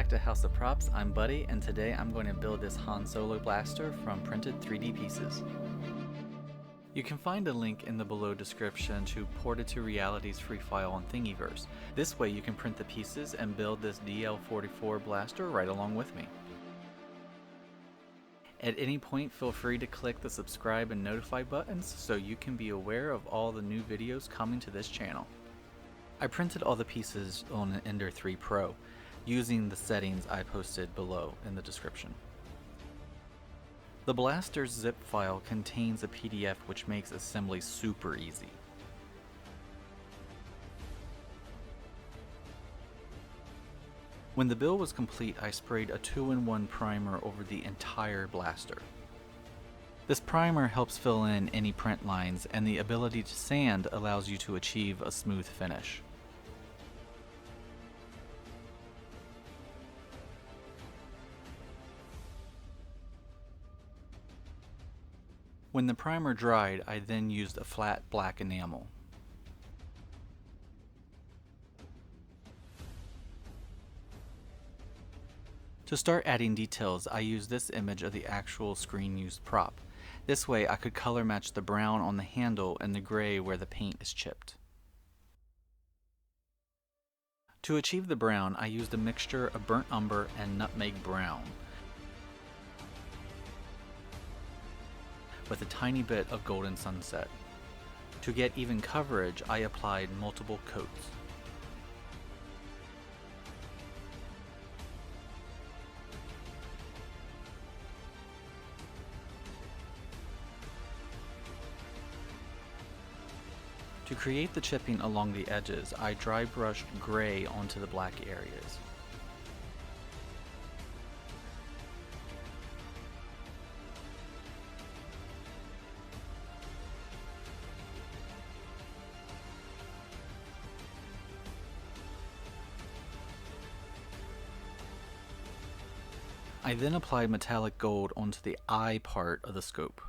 back to Haus of Props. I'm Buddy, and today I'm going to build this Han Solo blaster from printed 3D pieces. You can find a link in the below description to PortedtoReality's free file on Thingiverse. This way you can print the pieces and build this DL-44 blaster right along with me. At any point, feel free to click the subscribe and notify buttons so you can be aware of all the new videos coming to this channel. I printed all the pieces on an Ender 3 Pro, using the settings I posted below in the description. The blaster's zip file contains a PDF which makes assembly super easy. When the build was complete, I sprayed a 2-in-1 primer over the entire blaster. This primer helps fill in any print lines, and the ability to sand allows you to achieve a smooth finish. When the primer dried, I then used a flat black enamel. To start adding details, I used this image of the actual screen used prop. This way I could color match the brown on the handle and the gray where the paint is chipped. To achieve the brown, I used a mixture of burnt umber and nutmeg brown, with a tiny bit of golden sunset. To get even coverage, I applied multiple coats. To create the chipping along the edges, I dry brushed gray onto the black areas. I then applied metallic gold onto the eye part of the scope.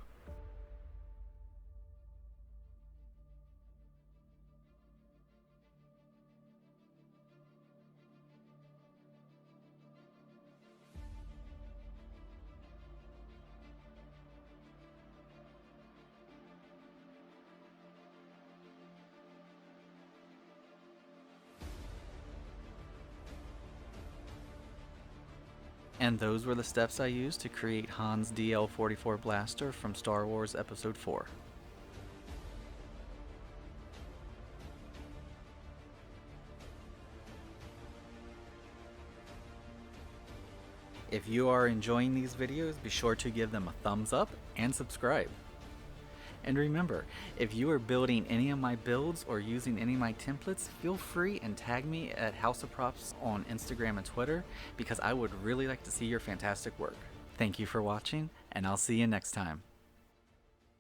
And those were the steps I used to create Han's DL-44 blaster from Star Wars Episode 4. If you are enjoying these videos, be sure to give them a thumbs up and subscribe. And remember, if you are building any of my builds or using any of my templates, feel free and tag me at Haus of Props on Instagram and Twitter, because I would really like to see your fantastic work. Thank you for watching, and I'll see you next time.